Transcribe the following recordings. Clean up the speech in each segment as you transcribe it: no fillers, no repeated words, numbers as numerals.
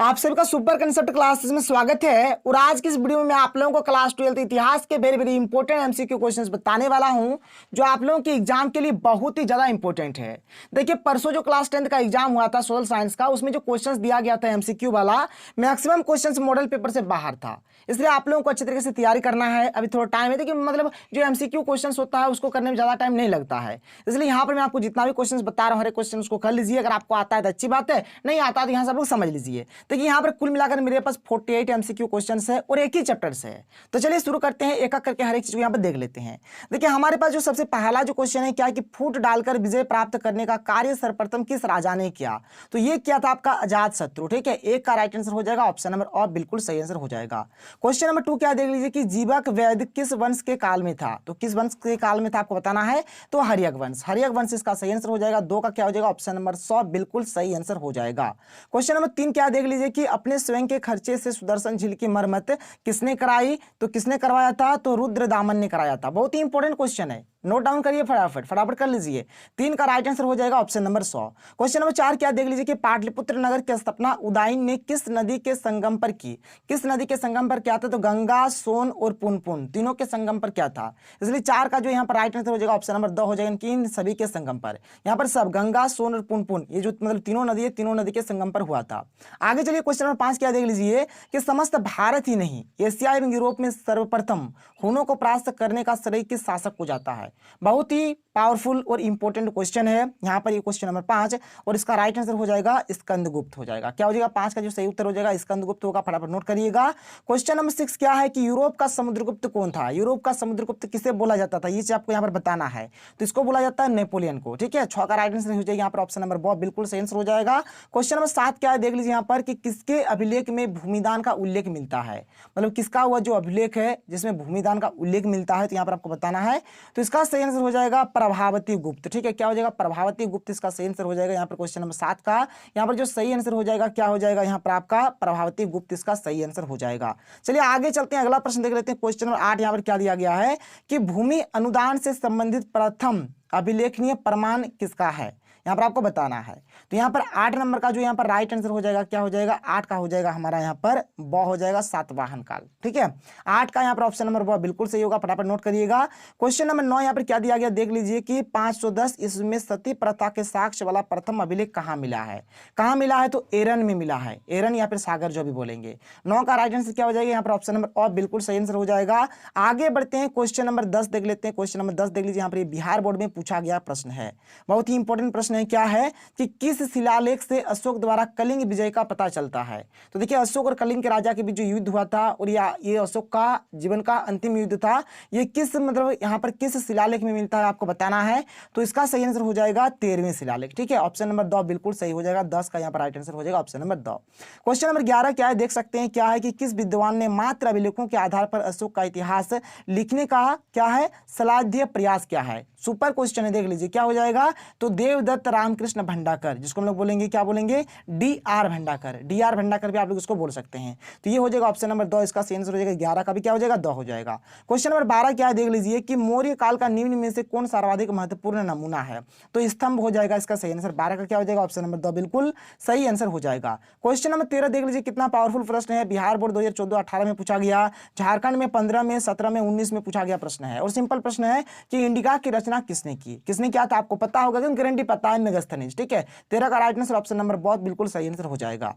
आप सभी का सुपर कंसेप्ट क्लासेस में स्वागत है। और आज की इस वीडियो में मैं आप लोगों को क्लास 12 इतिहास के very very important MCQ questions बताने वाला हूं, जो आप लोगों के एग्जाम के लिए बहुत ही ज्यादा इंपॉर्टेंट है। देखिए, परसों जो क्लास 10 का एग्जाम हुआ था सोशल साइंस का, उसमें जो क्वेश्चंस दिया गया था एमसीक्यू वाला, मैक्सिमम क्वेश्चंस मॉडल पेपर से बाहर था। इसलिए आप लोगों को अच्छे तरीके से तैयारी करना है। अभी थोड़ा टाइम है, देखिए मतलब जो एमसीक्यू क्वेश्चन होता है उसको करने में ज्यादा टाइम नहीं लगता है। इसलिए यहाँ पर मैं आपको जितना भी क्वेश्चन बता रहा हूँ हर एक क्वेश्चन उसको कर लीजिए। अगर आपको आता है तो अच्छी बात है, नहीं आता तो यहाँ से आप लोग समझ लीजिए। देखिए यहाँ पर कुल मिलाकर मेरे पास 48 एमसीक्यू क्वेश्चंस है और एक ही चैप्टर से है। तो चलिए शुरू करते हैं, एक एक करके हर एक चीज को यहाँ पर देख लेते हैं। देखिए हमारे पास जो सबसे पहला जो क्वेश्चन है क्या है कि फूट डालकर विजय प्राप्त करने का कार्य सर्वप्रथम किस राजा ने किया। तो ये क्या था आपका अजात शत्रु। ठीक है, एक का राइट आंसर हो जाएगा ऑप्शन नंबर और बिल्कुल सही आंसर हो जाएगा। क्वेश्चन नंबर 2 क्या देख लीजिए कि जीवक वैद्य किस वंश के काल में था। तो किस वंश के काल में था आपको बताना है, तो हर्यक वंश। हर्यक वंश इसका सही आंसर हो जाएगा। 2 का क्या हो जाएगा ऑप्शन नंबर 100 बिल्कुल सही आंसर हो जाएगा। क्वेश्चन नंबर 3 क्या देख लीजिए कि अपने स्वयं के खर्चे से सुदर्शन झील की मरम्मत किसने कराई। तो किसने करवाया था, तो रुद्रदामन ने कराया था। बहुत ही इंपॉर्टेंट क्वेश्चन है, नोट डाउन करिए फटाफट फटाफट कर लीजिए। 3 का राइट आंसर हो जाएगा ऑप्शन नंबर 100। क्वेश्चन नंबर 4 क्या देख लीजिए कि पाटलिपुत्र नगर की स्थापना उदयन ने किस नदी के संगम पर की। किस नदी के संगम पर क्या था, तो गंगा, सोन और पुनपुन तीनों के संगम पर क्या था। इसलिए 4 का जो यहाँ पर राइट आंसर हो जाएगा ऑप्शन नंबर 2 हो जाएगा कि इन सभी के संगम पर। यहाँ पर सब गंगा, सोन और पुनपुन ये जो मतलब तीनों नदी है, तीनों नदी के संगम पर हुआ था। आगे चलिए क्वेश्चन नंबर 5 क्या देख लीजिए कि समस्त भारत ही नहीं एशिया एवं यूरोप में सर्वप्रथम हुनों को परास्त करने का श्रेय किस शासक को जाता है। बहुत ही पावरफुल और इंपॉर्टेंट क्वेश्चन है यहाँ पर ये क्वेश्चन नंबर 5, और इसका राइट आंसर हो जाएगा स्कंदगुप्त हो जाएगा। क्या हो जाएगा 5 का जो सही उत्तर हो जाएगा स्कंदगुप्त होगा, फटाफट नोट करिएगा। क्वेश्चन नंबर 6 क्या है कि यूरोप का समुद्रगुप्त कौन था। यूरोप का समुद्रगुप्त किसे बोला जाता था, ये चीज आपको यहाँ पर बताना है। तो इसको बोला जाता है नेपोलियन को। ठीक है, 6 का राइट आंसर हो जाएगा यहाँ पर ऑप्शन नंबर 2 बिल्कुल सही आंसर हो जाएगा। क्वेश्चन नंबर 7 क्या है देख लीजिए यहाँ पर कि किसके अभिलेख में भूमिदान का उल्लेख मिलता है। मतलब किसका हुआ जो अभिलेख है जिसमें भूमिदान का उल्लेख मिलता है, तो यहाँ पर आपको बताना है। तो इसका सही आंसर हो जाएगा प्रभावती गुप्त। ठीक है, क्या हो जाएगा प्रभावती गुप्त इसका सही आंसर हो जाएगा यहाँ पर क्वेश्चन नंबर 7 का। यहाँ पर जो सही आंसर हो जाएगा क्या हो जाएगा यहाँ पर आपका प्रभावती गुप्त इसका सही आंसर हो जाएगा। चलिए आगे चलते हैं, अगला प्रश्न देख लेते हैं। क्वेश्चन नंबर 8 यहाँ पर क्या दिया गया है कि भूमि अनुदान से संबंधित प्रथम अभिलेखनीय प्रमाण किसका है, यहाँ पर आपको बताना है। तो यहाँ पर 8 नंबर का जो यहाँ पर राइट आंसर हो जाएगा क्या हो जाएगा 8 का हो जाएगा हमारा यहाँ पर ब हो जाएगा सातवाहन काल। ठीक है, 8 का यहाँ पर ऑप्शन नंबर ब बिल्कुल सही होगा, फटाफट नोट करिएगा। क्वेश्चन नंबर 9 यहाँ पर क्या दिया गया देख लीजिए कि 510 इसमें सती प्रथा के साक्ष्य वाला प्रथम अभिलेख कहाँ मिला है। कहाँ मिला है, तो एरन में मिला है। एरन या फिर सागर जो भी बोलेंगे। 9 का राइट आंसर क्या हो जाएगा यहाँ पर ऑप्शन नंबर और बिल्कुल सही आंसर हो जाएगा। आगे बढ़ते हैं, क्वेश्चन नंबर 10 देख लेते हैं। क्वेश्चन नंबर 10 देख लीजिए, यहाँ पर बिहार बोर्ड में पूछा गया प्रश्न है, बहुत ही इंपॉर्टेंट प्रश्न है। क्या है कि किस शिलालेख से अशोक द्वारा कलिंग विजय का पता चलता है। तो देखिए अशोक और कलिंग के राजा के बीच जो युद्ध हुआ था और ये अशोक का जीवन का अंतिम युद्ध था, ये किस मतलब यहाँ पर किस शिलालेख में मिलता है आपको बताना है। तो इसका सही आंसर हो जाएगा 13वें शिलालेख। ठीक है, ऑप्शन नंबर 2 बिल्कुल सही हो जाएगा। 10 का यहाँ पर राइट आंसर हो जाएगा ऑप्शन नंबर 2। क्वेश्चन नंबर 11 क्या है देख सकते हैं, क्या है कि किस विद्वान ने मात्र अभिलेखों के आधार पर अशोक का इतिहास लिखने का क्या है सलाध्य प्रयास क्या है। सुपर क्वेश्चन है, देख लीजिए क्या हो जाएगा, तो देवदत्त रामकृष्ण भंडाकर, जिसको हम लोग बोलेंगे क्या बोलेंगे डी.आर. भंडाकर। डी.आर. भंडाकर भी आप लोग इसको बोल सकते हैं। तो ये हो जाएगा ऑप्शन नंबर 2, इसका सही आंसर हो जाएगा। 11 का भी क्या हो जाएगा 2 हो जाएगा। क्वेश्चन नंबर 12 क्या है देख लीजिए कि मौर्य काल का निम्न में से कौन सर्वाधिक महत्वपूर्ण नमूना है। तो स्तंभ हो जाएगा इसका सही आंसर। 12 का क्या हो जाएगा ऑप्शन नंबर 2 बिल्कुल सही आंसर हो जाएगा। क्वेश्चन नंबर 13 देख लीजिए, कितना पावरफुल प्रश्न है। बिहार बोर्ड 2014-18 में पूछा गया, झारखंड में 15 में, 17 में, 19 में पूछा गया प्रश्न है। और सिंपल प्रश्न है कि इंडिका की रचना किसने की। किसने किया था आपको पता होगा, गारंटी पता है, मेगास्थनीज। ठीक है, 13 का राइट आंसर ऑप्शन नंबर बहुत बिल्कुल सही आंसर हो जाएगा।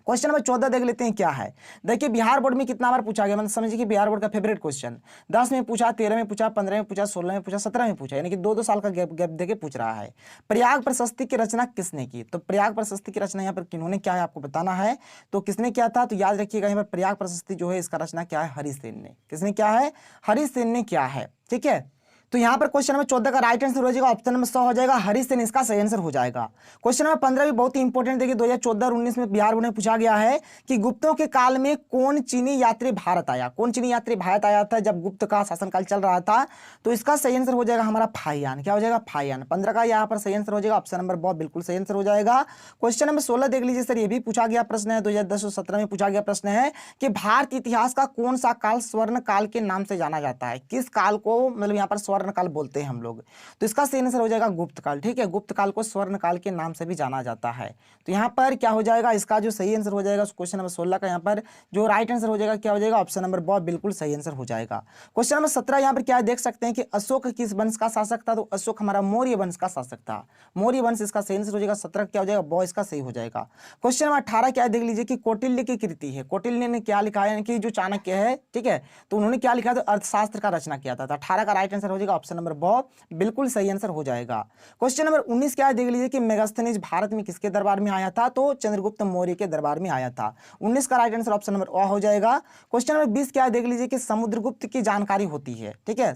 क्वेश्चन नंबर 14 देख लेते हैं क्या है। देखिए बिहार बोर्ड में कितना बार पूछा गया, मतलब समझिए कि बिहार बोर्ड का फेवरेट क्वेश्चन 10 में पूछा, 13 में पूछा, 15 में पूछा, 16 में पूछा, 17 में पूछा, यानी कि 2-2 साल का गैप देके पूछ रहा है। प्रयाग प्रशस्ति की रचना किसने की। तो प्रयाग प्रशस्ति की रचना यहाँ पर किन्होंने क्या है आपको बताना है। तो किसने क्या था, तो याद रखिएगा यहाँ पर प्रयाग प्रशस्ति जो है इसका रचना क्या है हरिसेन ने। किसने क्या है, हरिसेन ने क्या है। ठीक है, तो यहां पर क्वेश्चन नंबर 14 का राइट आंसर हो जाएगा ऑप्शन नंबर 100 हो जाएगा हरिसेन, इसका सही आंसर हो जाएगा। क्वेश्चन नंबर 15 भी बहुत ही इंपॉर्टेंट, देखिए 2014 और 19 में बिहार बोर्ड में पूछा गया है कि गुप्तों के काल में कौन चीनी यात्री भारत आया। कौन चीनी यात्री भारत आया था जब गुप्त का शासनकाल चल रहा था। तो इसका सही आंसर हो जाएगा हमारा फाहियान। क्या हो जाएगा फाहियान। 15 का यहाँ पर सही आंसर हो जाएगा ऑप्शन नंबर बहुत बिल्कुल सही आंसर हो जाएगा। क्वेश्चन नंबर 16 देख लीजिए सर, ये भी पूछा गया प्रश्न है, 2010 और 17 में पूछा गया प्रश्न है कि भारत इतिहास का कौन सा काल स्वर्ण काल के नाम से जाना जाता है। किस काल को मतलब यहाँ पर स्वर्ण स्वर्ण काल बोलते हैं हम लोग। तो इसका सही आंसर हो जाएगा गुप्त काल। ठीक है, गुप्त काल को स्वर्ण काल के नाम से भी जाना जाता है। तो यहाँ पर क्या हो जाएगा, इसका जो सही आंसर हो जाएगा क्वेश्चन नंबर 16 का यहाँ पर जो राइट आंसर हो जाएगा क्या हो जाएगा, ऑप्शन नंबर ब बिल्कुल सही आंसर हो जाएगा। क्वेश्चन नंबर 17 यहाँ पर क्या है, देख सकते हैं कि अशोक किस वंश का शासक था, तो अशोक हमारा मौर्य वंश का शासक था। मौर्य वंश इसका सही आंसर हो जाएगा। 17 क्या हो जाएगा, ब इसका सही हो जाएगा। क्वेश्चन नंबर 18 क्या है, देख लीजिए कि कौटिल्य की कृति है। कौटिल्य ने क्या लिखा है, यानी कि जो चाणक्य है, ठीक है, तो उन्होंने क्या लिखा, तो अर्थशास्त्र का रचना किया था। तो 18 का राइट आंसर हो जाएगा ऑप्शन नंबर ब बिल्कुल सही आंसर हो जाएगा। क्वेश्चन नंबर 19 क्या है, देख लीजिए कि मेगास्थनीज भारत में किसके दरबार में आया था, तो चंद्रगुप्त मौर्य के दरबार में आया था। 19 का राइट आंसर ऑप्शन नंबर अ हो जाएगा। क्वेश्चन नंबर 20 क्या है, देख लीजिए कि समुद्रगुप्त की जानकारी होती है। ठीक है,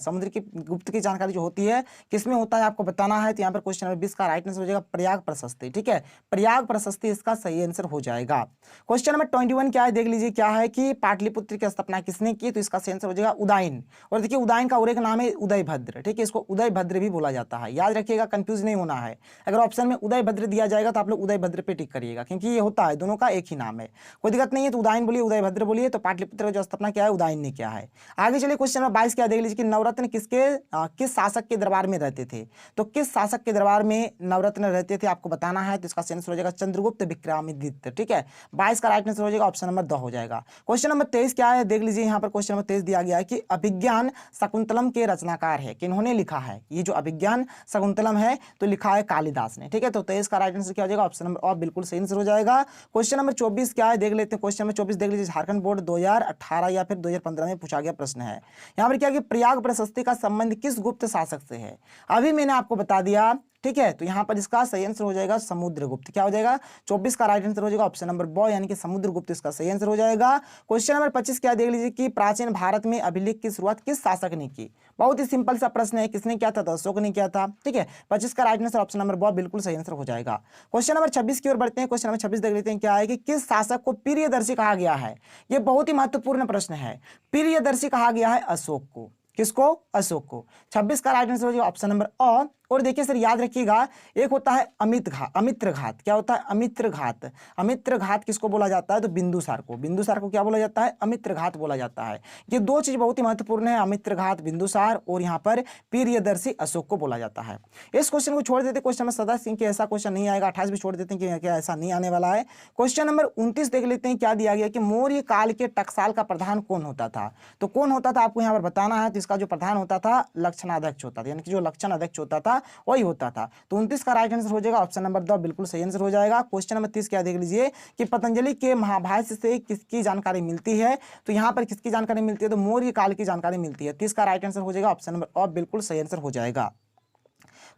गुप्त की जानकारी जो होती है किसमें होता है आपको बताना है। तो यहाँ पर क्वेश्चन नंबर 20 का राइट आंसर हो जाएगा प्रयाग प्रशस्ति। ठीक है, प्रयाग प्रशस्ति इसका सही आंसर हो जाएगा। क्वेश्चन नंबर 21 क्या है, देख लीजिए क्या है कि पाटलिपुत्र की स्थापना किसने की, तो इसका सही आंसर हो जाएगा उदयन। और देखिए उदयन का और एक नाम है उदयभद्र। ठीक है, इसको उदयभद्र भी बोला जाता है, याद रखिएगा, कंफ्यूज नहीं होना है। अगर ऑप्शन में उदयभद्र दिया जाएगा तो आप लोग उदयभद्र पे टिक करिएगा, क्योंकि ये होता है दोनों का एक ही नाम है, कोई दिक्कत नहीं है। तो उदयन बोलिए, उदयभद्र बोलिए। तो पाटलिपुत्र का जो स्थापना क्या है, उदयन ने किया है। आगे चलिए क्वेश्चन नंबर 22 क्या देख लीजिए कि नवरत्न किस शासक के दरबार में रहते थे। तो किस शासक के दरबार में नवरत्न रहते थे आपको बताना है। तो इसका आंसर हो जाएगा चंद्रगुप्त विक्रमादित्य। ठीक है, 22 का राइट आंसर हो जाएगा ऑप्शन नंबर द हो जाएगा। क्वेश्चन नंबर 23 क्या है, देख लीजिए यहाँ पर क्वेश्चन नंबर 23 दिया गया है कि अभिज्ञान शकुंतलम के रचनाकार है, किन्होंने लिखा है। ये जो अभिज्ञान शकुंतलम है तो लिखा है कालिदास ने। ठीक है, तो 23 का राइट आंसर क्या हो जाएगा, ऑप्शन नंबर ऑफ बिल्कुल सही आंसर हो जाएगा। क्वेश्चन नंबर 24 क्या है, देख लेते हैं। क्वेश्चन नंबर 24 देख लीजिए, झारखंड बोर्ड 2018 या फिर 2015 में पूछा गया प्रश्न है। यहाँ पर क्या कि प्रयाग प्रशस्ति का संबंध किस गुप्त शासक से है, अभी मैंने आपको बता दिया। ठीक है, तो यहाँ पर इसका सही आंसर हो जाएगा समुद्रगुप्त। क्या हो जाएगा, 24 का राइट आंसर हो जाएगा ऑप्शन नंबर ब यानी कि समुद्रगुप्त इसका सही आंसर हो जाएगा। क्वेश्चन नंबर 25 क्या देख लीजिए कि प्राचीन भारत में अभिलेख की शुरुआत किस शासक ने की। बहुत ही सिंपल सा प्रश्न है, किसने किया था, तो अशोक ने किया था। ठीक है, 25 का राइट आंसर ऑप्शन नंबर ब बिल्कुल सही आंसर हो जाएगा। क्वेश्चन नंबर 26 की ओर बढ़ते हैं। क्वेश्चन नंबर 26 देख लेते हैं क्या है कि किस शासक को प्रियदर्शी कहा गया है। यह बहुत ही महत्वपूर्ण प्रश्न है। प्रियदर्शी कहा गया है अशोक को। किसको, अशोक को। 26 का राइट आंसर हो जाएगा ऑप्शन नंबर अ। और देखिए सर याद रखिएगा, एक होता है अमित्र घात। क्या होता है, अमित्र घात। अमित्र घात किसको बोला जाता है, तो बिंदुसार को। बिंदुसार को क्या बोला जाता है, अमित्र घात बोला जाता है। ये दो चीज बहुत ही महत्वपूर्ण है, अमित्र घात बिंदुसार, और यहाँ पर प्रियदर्शी अशोक को बोला जाता है। इस क्वेश्चन को छोड़ देते, क्वेश्चन नंबर 27 कि ऐसा क्वेश्चन नहीं आएगा। 28 भी छोड़ देते हैं कि क्या ऐसा नहीं आने वाला है। क्वेश्चन नंबर 29 देख लेते हैं क्या दिया गया कि मौर्य काल के टकसाल का प्रधान कौन होता था। तो कौन होता था आपको यहाँ पर बताना है। तो इसका जो प्रधान होता था लक्षणाध्यक्ष होता था, यानी कि जो लक्षण अध्यक्ष होता था वही होता था। तो 29 का राइट आंसर हो जाएगा ऑप्शन नंबर द बिल्कुल सही आंसर हो जाएगा। क्वेश्चन नंबर 30 क्या देख लीजिए कि पतंजलि के महाभाष्य से किसकी जानकारी मिलती है। तो यहां पर किसकी जानकारी मिलती है, तो मौर्य काल की जानकारी मिलती है। 30 का राइट आंसर हो जाएगा ऑप्शन नंबर अ बिल्कुल सही आंसर हो जाएगा।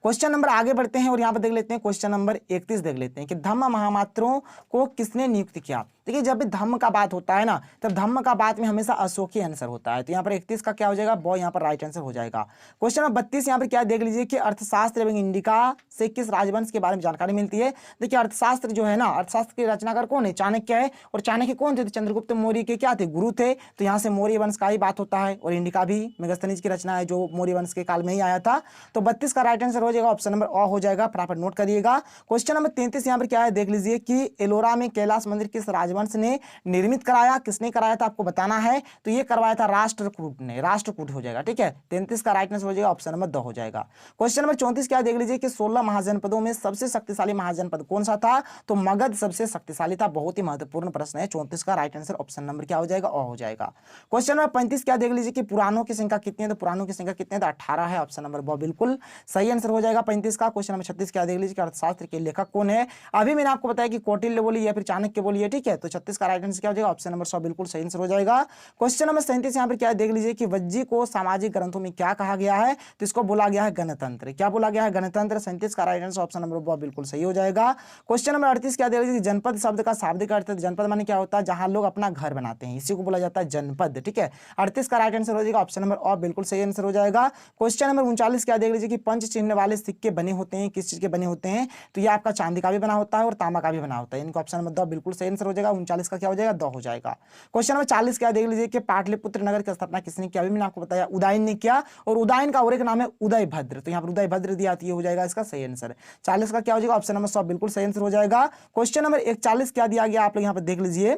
क्वेश्चन नंबर आगे बढ़ते हैं और यहां पर देख लेते हैं क्वेश्चन नंबर 31 देख लेते हैं कि धम्म महामात्रों को किसने नियुक्त किया। देखिए जब भी धम्म का बात होता है ना, तब धम्म का बात में हमेशा अशोक ही आंसर होता है। तो यहाँ पर 31 का क्या हो जाएगा, ब यहाँ पर राइट आंसर हो जाएगा। क्वेश्चन नंबर 32 यहाँ पर क्या देख लीजिए कि अर्थशास्त्र एवं इंडिका से किस राजवंश के बारे में जानकारी मिलती है। देखिए अर्थशास्त्र जो है ना, अर्थशास्त्र के रचनाकार कौन है, चाणक्य है। और चाणक्य कौन थे, तो चंद्रगुप्त मौर्य के क्या थे, गुरु थे। तो यहाँ से मौर्य वंश का ही बात होता है। और इंडिका भी मेगास्थनीज की रचना है जो मौर्य वंश के काल में ही आया था। तो 32 का राइट आंसर हो जाएगा ऑप्शन नंबर अ हो जाएगा, फटाफट नोट करिएगा। क्वेश्चन नंबर 33 यहाँ पर क्या है देख लीजिए कि एलोरा में कैलाश मंदिर किस राजवंश ने निर्मित कराया, किसने कराया था आपको बताना है। तो ये करवाया था राष्ट्रकूट ने, राष्ट्रकूट हो जाएगा। ठीक है, 33 का राइट आंसर हो जाएगा ऑप्शन नंबर द हो जाएगा। क्वेश्चन नंबर 34 क्या देख लीजिए कि 16 महाजनपदों में सबसे शक्तिशाली महाजनपद कौन सा था। तो मगध सबसे शक्तिशाली था। बहुत ही महत्वपूर्ण प्रश्न है। 34 का राइट आंसर ऑप्शन नंबर क्या हो जाएगा, अ हो जाएगा। क्वेश्चन नंबर 35 क्या देख लीजिए कि पुराणों की संख्या कितनी है। तो पुराणों की संख्या कितनी है, तो 18 है। ऑप्शन नंबर ब बिल्कुल सही आंसर हो जाएगा 35 का। क्वेश्चन नंबर 36 क्या देख लीजिए कि अर्थशास्त्र के लेखक कौन है। अभी मैंने आपको बताया कि कौटिल्य बोली या फिर चाणक्य बोली है। ठीक है, तो 36 का राइट आंसर क्या हो जाएगा, ऑप्शन नंबर बिल्कुल सही आंसर हो जाएगा। क्वेश्चन नंबर 37 यहां पर क्या देख लीजिए कि वज्जी को सामाजिक ग्रंथों में क्या कहा गया है। तो इसको बोला गया है गणतंत्र। क्या बोला गया है, गणतंत्र। 37 का राइट आंसर ऑप्शन नंबर ब बिल्कुल सही हो जाएगा। क्वेश्चन नंबर 38 क्या देख लीजिए जनपद शब्द का शाब्दिक अर्थ, जनपद माने क्या होता है, जहां लोग अपना घर बनाते हैं, इसी को बोला जाता है जनपद। ठीक है, 38 का राइट आंसर हो जाएगा ऑप्शन नंबर अ बिल्कुल सही आंसर हो जाएगा। क्वेश्चन नंबर 39 क्या देख लीजिए कि पंच चिन्ह वाले सिक्के बने होते हैं, किस चीज के बने होते हैं। तो ये आपका चांदी का भी बना होता है और तांबा का भी बना होता है। इनका ऑप्शन नंबर द बिल्कुल सही आंसर हो जाएगा। 39 का क्या हो जाएगा, द हो जाएगा। क्वेश्चन नंबर 40 क्या देख लीजिए कि पाटलिपुत्र नगर की स्थापना किसने किया। अभी मैंने आपको बताया उदयन ने किया, और उदयन का और एक नाम है उदयभद्र। तो यहाँ पर उदयभद्र दिया, ये हो जाएगा इसका सही आंसर। 40 का क्या हो जाएगा, ऑप्शन नंबर 100 बिल्कुल सही आंसर हो जाएगा। क्वेश्चन नंबर 41 क्या दिया गया, आप लोग यहाँ पर देख लीजिए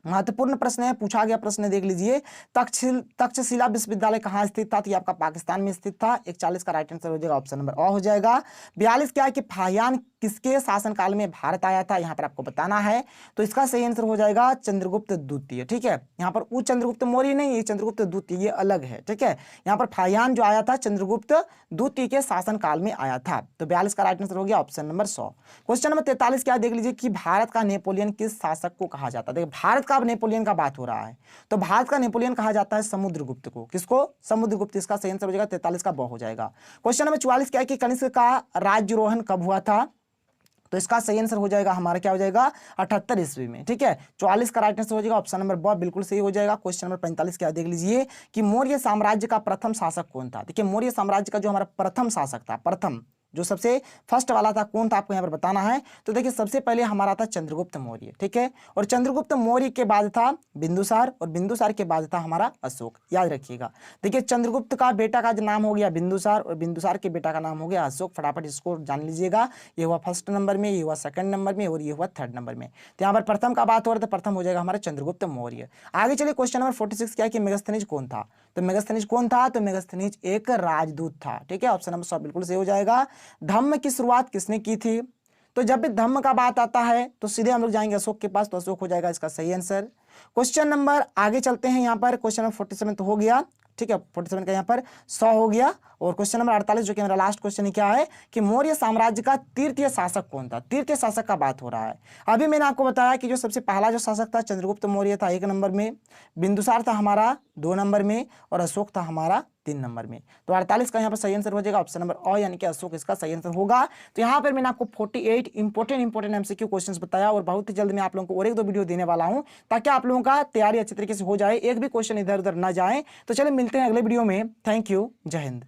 महत्वपूर्ण प्रश्न है, पूछा गया प्रश्न देख लीजिए। तक्षशिला विश्वविद्यालय कहाँ स्थित था? तो ये आपका पाकिस्तान में स्थित था। 41 का राइट आंसर हो जाएगा ऑप्शन नंबर अ हो जाएगा। 42 क्या है कि फाहियान किसके शासनकाल में भारत आया था? यहाँ पर आपको बताना है, तो इसका सही आंसर हो जाएगा चंद्रगुप्त द्वितीय। ठीक है, यहाँ पर वो चंद्रगुप्त मौर्य नहीं, ये चंद्रगुप्त द्वितीय, ये अलग है। ठीक है, यहाँ पर फाहियान जो आया था चंद्रगुप्त द्वितीय के शासनकाल में आया था। तो 42 का राइट आंसर हो गया ऑप्शन नंबर 100। क्वेश्चन नंबर 43 क्या देख लीजिए कि भारत का नेपोलियन किस शासक को कहा जाता है? देखिए भारत का अब नेपोलियन का बात हो रहा है, तो भारत का नेपोलियन कहा जाता है समुद्रगुप्त को। किसको? समुद्रगुप्त। इसका सही आंसर हो जाएगा 43 का ब हो जाएगा। क्वेश्चन नंबर 44 क्या है कि कनिष्क का राज्यारोहण कब हुआ था? तो इसका सही आंसर हो जाएगा हमारा क्या हो जाएगा 78 ईस्वी में। ठीक है, 44 का राइट आंसर हो जाएगा ऑप्शन नंबर ब बिल्कुल सही हो जाएगा। क्वेश्चन नंबर 45 क्या देख लीजिए कि मौर्य साम्राज्य का प्रथम शासक कौन था? देखिए मौर्य साम्राज्य का जो हमारा प्रथम शासक था, प्रथम जो सबसे फर्स्ट वाला था, कौन था आपको यहाँ पर बताना है। तो देखिए सबसे पहले हमारा था चंद्रगुप्त मौर्य। ठीक है, और चंद्रगुप्त मौर्य के बाद था बिंदुसार, और बिंदुसार के बाद था हमारा अशोक। याद रखिएगा, देखिए चंद्रगुप्त का बेटा का जो नाम हो गया बिंदुसार, और बिंदुसार के बेटा का नाम हो गया अशोक। फटाफट इसको जान लीजिएगा, ये हुआ फर्स्ट नंबर में, ये हुआ सेकंड नंबर में, और ये हुआ थर्ड नंबर में। तो यहाँ पर प्रथम का बात हो रहा है, तो प्रथम हो जाएगा हमारा चंद्रगुप्त मौर्य। आगे चलिए क्वेश्चन नंबर 46 क्या है कि मेगास्थनीज कौन था? तो मेगास्थनीज कौन था? तो मेगास्थनीज एक राजदूत था। ठीक है, ऑप्शन नंबर 100 बिल्कुल सही हो जाएगा। धम्म की शुरुआत किसने की थी? तो जब भी धम्म का बात आता है तो सीधे हम लोग जाएंगे अशोक के पास, तो अशोक हो जाएगा इसका सही आंसर। क्वेश्चन नंबर आगे चलते हैं, यहाँ पर क्वेश्चन नंबर 47 तो हो गया। ठीक है, 47 का यहाँ पर 100 हो गया। और क्वेश्चन नंबर 48 जो कि मेरा लास्ट क्वेश्चन क्या है कि मौर्य साम्राज्य का तृतीय शासक कौन था? तृतीय शासक का बात हो रहा है। अभी मैंने आपको बताया कि जो सबसे पहला जो शासक था चंद्रगुप्त मौर्य था 1 नंबर में, बिंदुसार था हमारा 2 नंबर में, और अशोक था हमारा 3 नंबर में। तो 48 का यहाँ पर सही आंसर हो जाएगा ऑप्शन नंबर अ यानी कि अशोक इसका सही आंसर होगा। तो यहाँ पर मैंने आपको 48 इंपॉर्टेंट एमसीक्यू क्वेश्चंस बताया, और बहुत ही जल्द मैं आप लोगों को और 1-2 वीडियो देने वाला हूँ, ताकि आप लोगों का तैयारी अच्छी तरीके से हो जाए, एक भी क्वेश्चन इधर उधर ना जाए। तो चलिए मिलते हैं अगले वीडियो में। थैंक यू, जय हिंद।